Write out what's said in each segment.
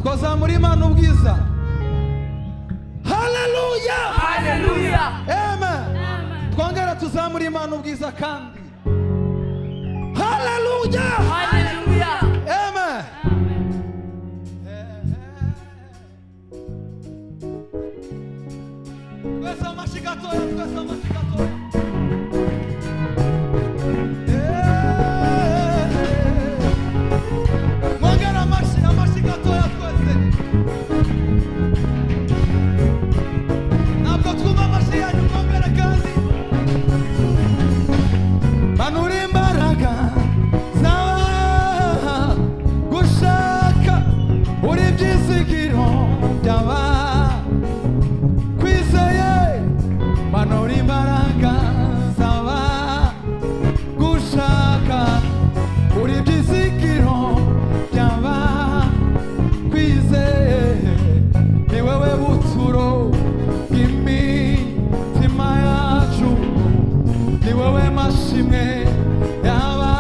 twazamura Imana ubwiza. Haleluya, haleluya, amen. Twongera tuzamura Imana ubwiza kandi. Haleluya, haleluya, amen. Twese amashyi gatoya, twese amashyi gatoya. Mwongera amashyi, amashyi gatoya twese. Ntabwo twumva amashyi yanyu, mwongera kandi. Manura imbaraga zawe gushaka uri byizigiro by'aba kwizeye. Manura imbaraga zawe gushaka uri byizigiro by'aba kwizeye. Ni wewe buturo bw'imitima yacu, ni wewe mashimwe yaba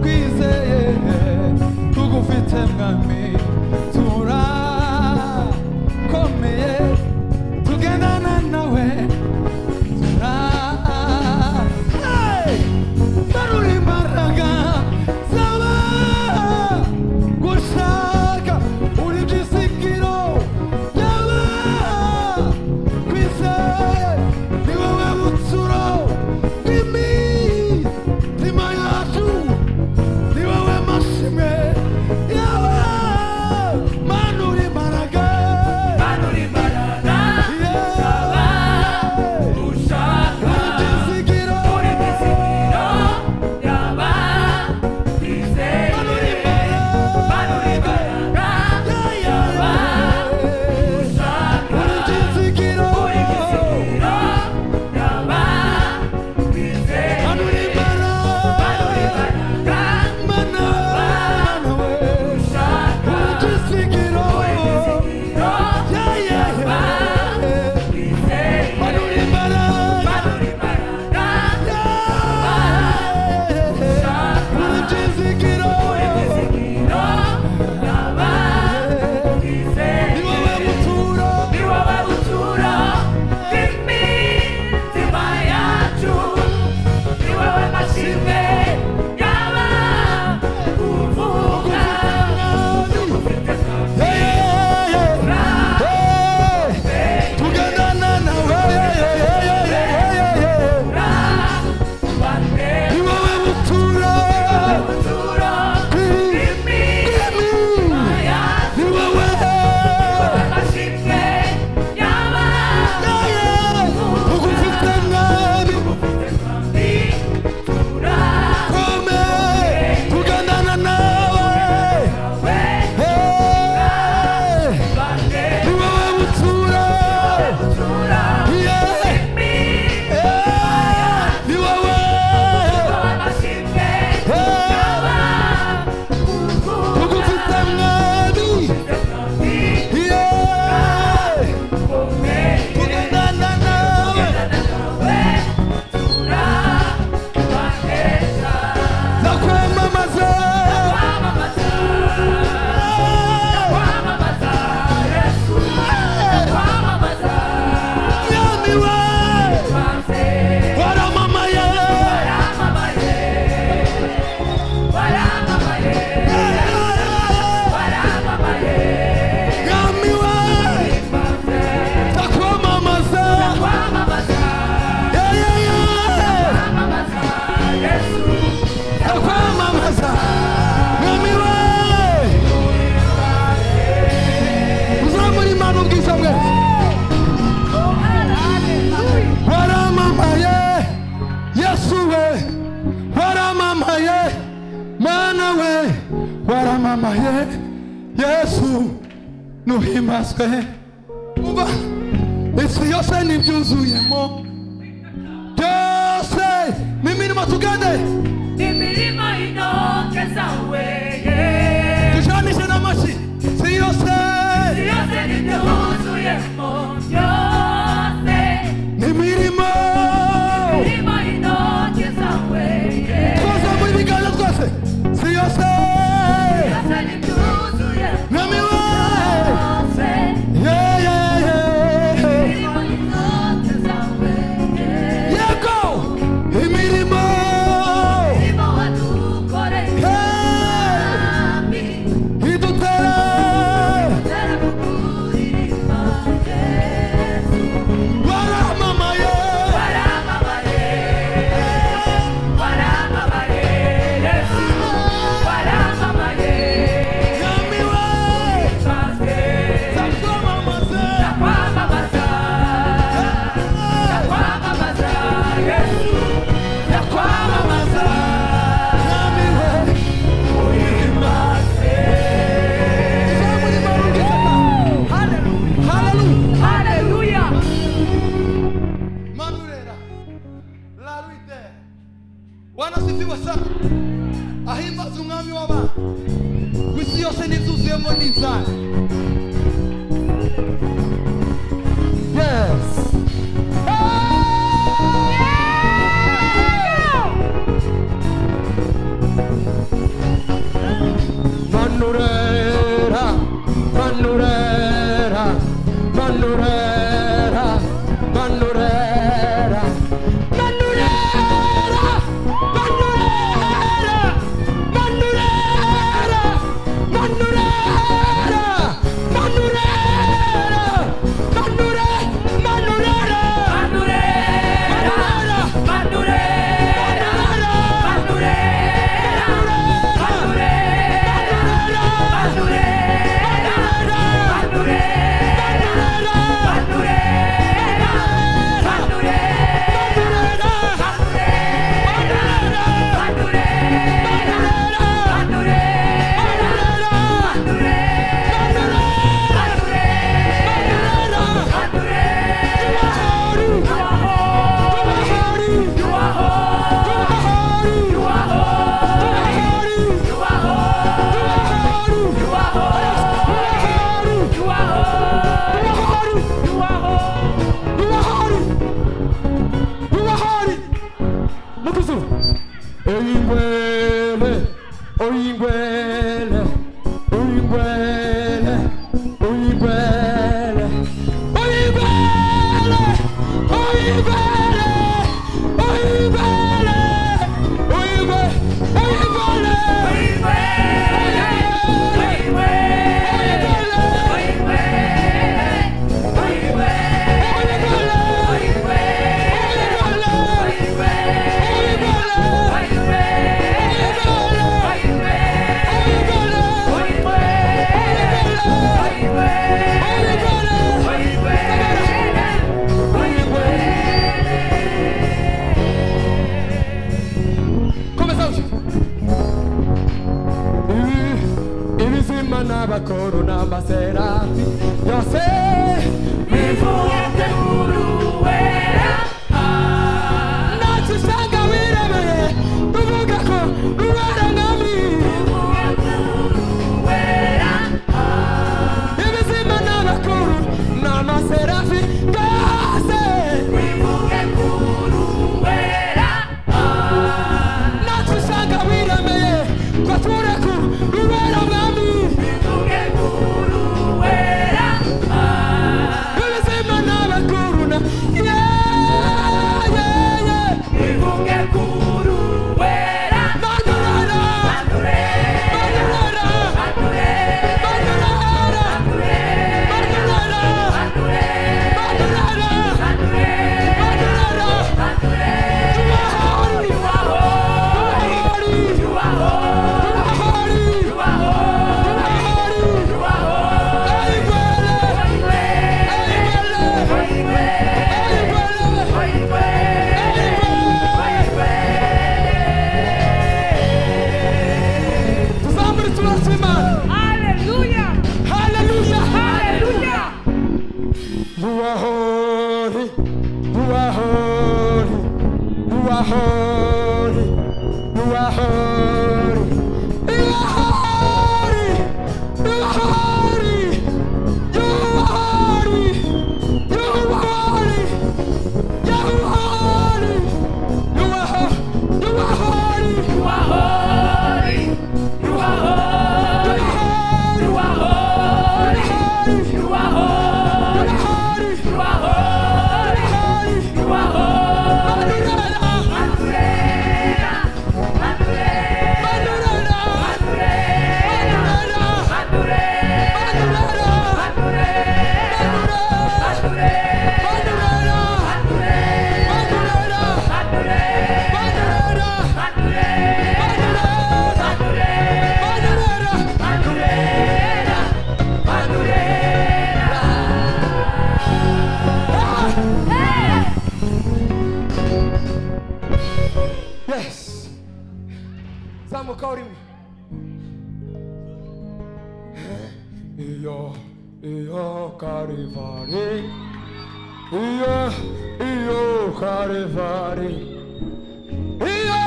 kwizeye. Tugufite mwami turakomeye, tugendana nawe manura imbaraga zaba gushaka uri byizigiro by'aba kwizeye. Ni wowe buturo bw'imitima yacu, ni wowe mashimwe yawe. Manura imbaraga, manura imbaraga zaba gushaka uri byizigiro uri byizigiro by'aba kwizeye. manura imbaraga, manura imbaraga zaba gushaka uri byizigiro uri byizigiro by'aba kwizeye. manura imbaraga, manura imbaraga mana we gushaka uri byizigiro uri byizigiro by'aba kwizeye. manura imbaraga, manura imbaraga uri byizigiro uri byizigiro by'aba kwizeye. ni wowe buturo Ni wowe buturo bw'imitima yacu, ni wowe mashimwe yaba kuvuga. tugendana nawe. Ni wowe buturo Buturo bw'imitima yacu, ni wowe mashimwe yaba ugufite mwami kome tugendana nawe. Ni wowe buturo ni wowe ugufite mwami tugendana nawe. Ndakwamamaza mwami we waramamaye. Mwami we ndakwamamaza. Ndakwamamaza mwami we. Uzamura Imana ubwiza bwe. Waramamaye Yesu we, waramamaye Mana we, waramamaye Yesu nuhimbazwe. Umva isi yose n'ibyuzuyemo byose n'imirimo tugende imirimo y'intoke zawe tujanishe n'amashyi. Si yose n'ibyuzuyemo byose n'imirimo y'intoke zawe twazamura ibiganza twese. Si yose n'ibyuzuyemo mwami we wanasifiwe sana. Ahimbaza umwami w'abana. Ku isi yose nizuzuyemo n'inzara. Yes. Manurera, manurera, manurera, manurera, manurera, manurera, manurera, manurera, Corona Maserati, yo sé, mi fuerte uruera. No ci sanga wireme, tu buga ko uruera ngami. Mi fuerte uruera. Ibi simana bakuru na Maserati, kase. Mi fuerte uruera. No ci sanga wireme, kwa tureku uruera ngami. Io Carivari, io Carivari, io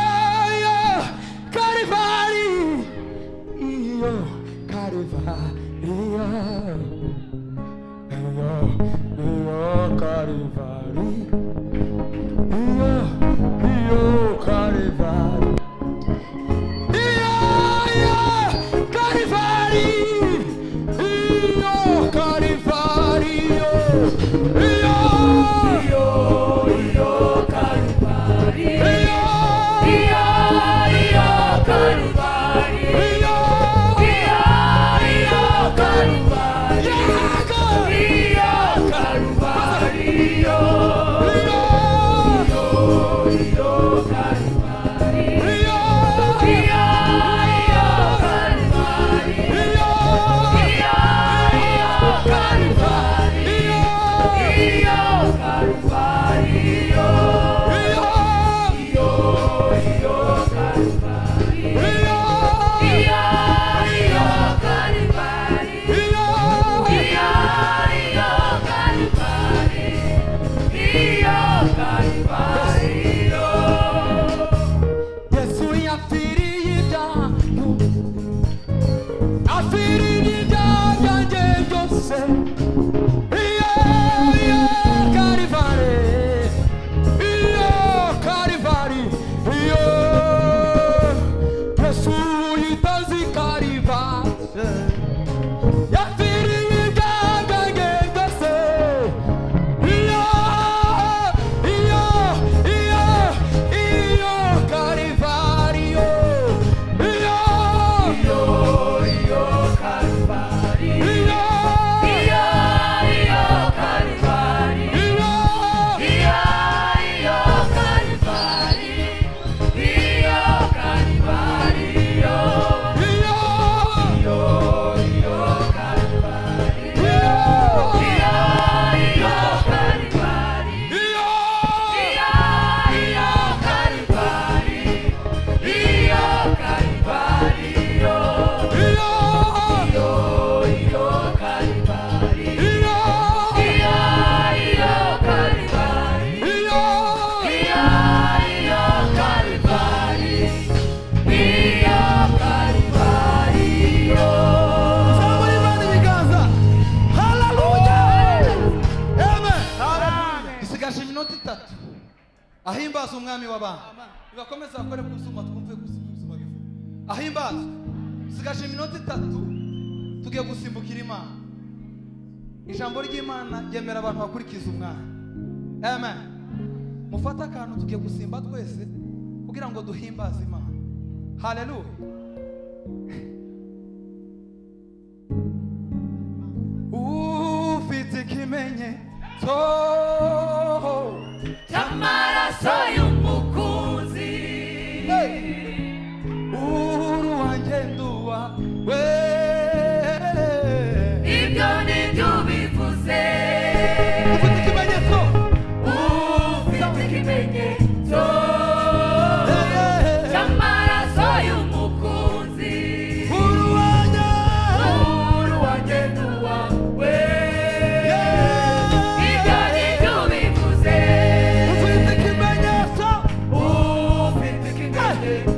Nibakomeza bakore kusuma twumve kusuma bivu. Ahimbaza. Sigaje iminota 3 tugiye gusimbukira Imana. Ijambo ry'Imana ryemera abantu bakurikiza umwana. Amen. Mufata akantu tugiye gusimba twese kugira ngo duhimbaze Imana. Hallelujah. Ufite ikimenyetso cy'amaraso y'umukunzi. uru wanjye nduwa we Ibyo ni byo bivuze. ufite ikimenyetso Ufite ikimenyetso cy'amaraso y'umukunzi. uru wanjye Uruwagenda wawe. Ibyo ni byo bivuze. ufite ikimenyetso Ufite ikimenyetso